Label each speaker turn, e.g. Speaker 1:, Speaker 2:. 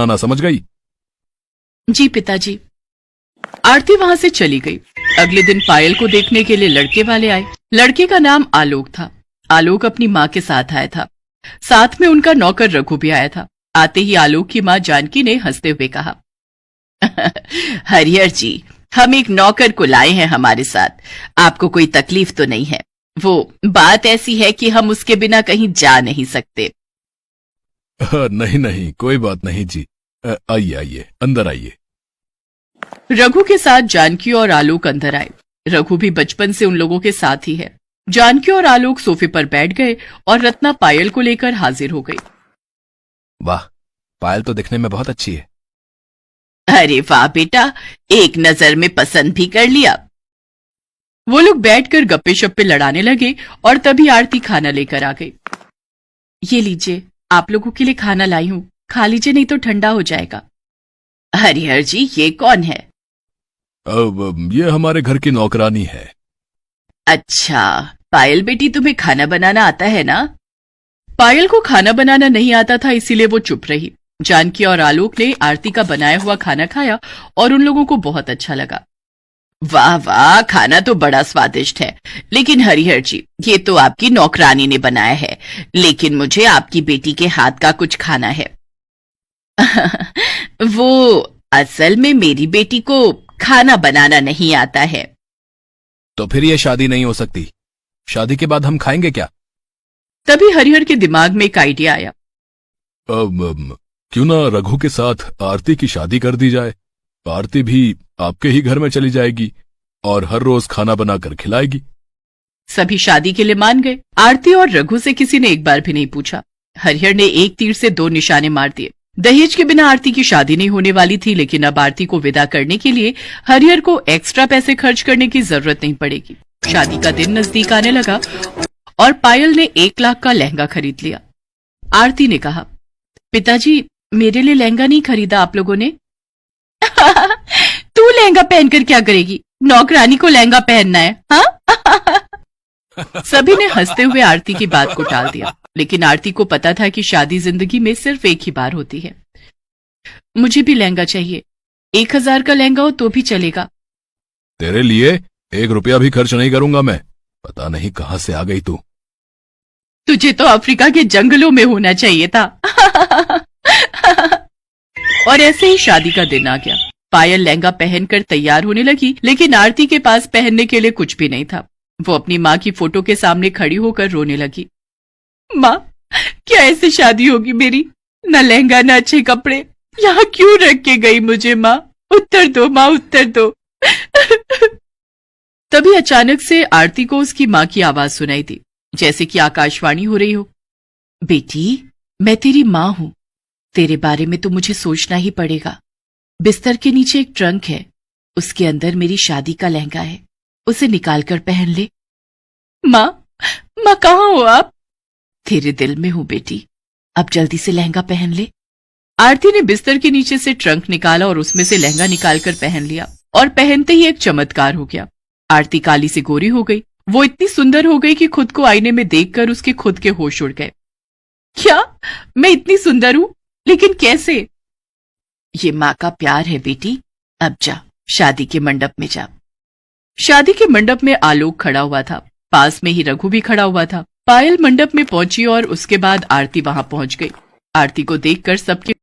Speaker 1: बनाना, समझ गई?
Speaker 2: जी पिताजी। आरती वहां से चली गई। अगले दिन पायल को देखने के लिए लड़के वाले आए। लड़के का नाम आलोक था। आलोक अपनी माँ के साथ आया था। साथ में उनका नौकर रघु भी आया था। आते ही आलोक की माँ जानकी ने हंसते हुए कहा, हरिहर जी, हम एक नौकर को लाए हैं हमारे साथ। आपको कोई तकलीफ तो नहीं है? वो बात ऐसी है कि हम उसके बिना कहीं जा नहीं सकते।
Speaker 1: नहीं नहीं, कोई बात नहीं जी। आइए आइए, अंदर आइए।
Speaker 2: रघु के साथ जानकी और आलोक अंदर आए। रघु भी बचपन से उन लोगों के साथ ही है। जानकी और आलोक सोफे पर बैठ गए और रत्ना पायल को लेकर हाजिर हो गई।
Speaker 1: वाह, पायल तो दिखने में बहुत अच्छी है।
Speaker 2: अरे वाह बेटा, एक नजर में पसंद भी कर लिया। वो लोग बैठकर गप्पे शप्पे लड़ाने लगे और तभी आरती खाना लेकर आ गई। ये लीजिए, आप लोगों के लिए खाना लाई हूं, खा लीजिए नहीं तो ठंडा हो जाएगा। हरिहर जी, ये कौन है?
Speaker 1: ये हमारे घर की नौकरानी है।
Speaker 2: अच्छा, पायल बेटी, तुम्हें खाना बनाना आता है ना? पायल को खाना बनाना नहीं आता था, इसीलिए वो चुप रही। जानकी और आलोक ने आरती का बनाया हुआ खाना खाया और उन लोगों को बहुत अच्छा लगा। वाह वाह, खाना तो बड़ा स्वादिष्ट है। लेकिन हरिहर जी, ये तो आपकी नौकरानी ने बनाया है, लेकिन मुझे आपकी बेटी के हाथ का कुछ खाना है। वो असल में मेरी बेटी को खाना बनाना नहीं आता है।
Speaker 1: तो फिर ये शादी नहीं हो सकती। शादी के बाद हम खाएंगे क्या?
Speaker 2: तभी हरिहर के दिमाग में एक आइडिया आया।
Speaker 1: क्यों ना रघु के साथ आरती की शादी कर दी जाए। आरती भी आपके ही घर में चली जाएगी और हर रोज खाना बनाकर खिलाएगी।
Speaker 2: सभी शादी के लिए मान गए। आरती और रघु से किसी ने एक बार भी नहीं पूछा। हरिहर ने एक तीर से दो निशाने मार दिए। दहेज के बिना आरती की शादी नहीं होने वाली थी, लेकिन अब आरती को विदा करने के लिए हरिहर को एक्स्ट्रा पैसे खर्च करने की जरूरत नहीं पड़ेगी। शादी का दिन नजदीक आने लगा और पायल ने 1 लाख का लहंगा खरीद लिया। आरती ने कहा, पिताजी, मेरे लिए लहंगा नहीं खरीदा आप लोगों ने? तू लहंगा पहनकर क्या करेगी? नौकरानी को लहंगा पहनना है, हाँ? सभी ने हंसते हुए आरती की बात को टाल दिया, लेकिन आरती को पता था कि शादी जिंदगी में सिर्फ एक ही बार होती है। मुझे भी लहंगा चाहिए। 1000 का लहंगा हो तो भी चलेगा।
Speaker 1: तेरे लिए 1 रुपया भी खर्च नहीं करूंगा मैं। पता नहीं कहां से आ गई तू।
Speaker 2: तुझे तो अफ्रीका के जंगलों में होना चाहिए था। और ऐसे ही शादी का दिन आ गया। पायल लहंगा पहनकर तैयार होने लगी, लेकिन आरती के पास पहनने के लिए कुछ भी नहीं था। वो अपनी माँ की फोटो के सामने खड़ी होकर रोने लगी। माँ, क्या ऐसे शादी होगी मेरी? न लहंगा न अच्छे कपड़े। यहाँ क्यों रख के गई मुझे माँ? उत्तर दो माँ, उत्तर दो। तभी अचानक से आरती को उसकी माँ की आवाज सुनाई दी, जैसे कि आकाशवाणी हो रही हो। बेटी, मैं तेरी माँ हूं। तेरे बारे में तो मुझे सोचना ही पड़ेगा। बिस्तर के नीचे एक ट्रंक है, उसके अंदर मेरी शादी का लहंगा है, उसे निकाल कर पहन ले। माँ, माँ कहाँ हो आप? तेरे दिल में हूं बेटी, अब जल्दी से लहंगा पहन ले। आरती ने बिस्तर के नीचे से ट्रंक निकाला और उसमें से लहंगा निकालकर पहन लिया, और पहनते ही एक चमत्कार हो गया। आरती काली से गोरी हो गई। वो इतनी सुंदर हो गई कि खुद को आईने में देखकर उसके खुद के होश उड़ गए। क्या मैं इतनी सुंदर हूं? लेकिन कैसे? ये माँ का प्यार है बेटी। अब जा, शादी के मंडप में जा। शादी के मंडप में आलोक खड़ा हुआ था। पास में ही रघु भी खड़ा हुआ था। पायल मंडप में पहुंची और उसके बाद आरती वहां पहुंच गई। आरती को देखकर सबके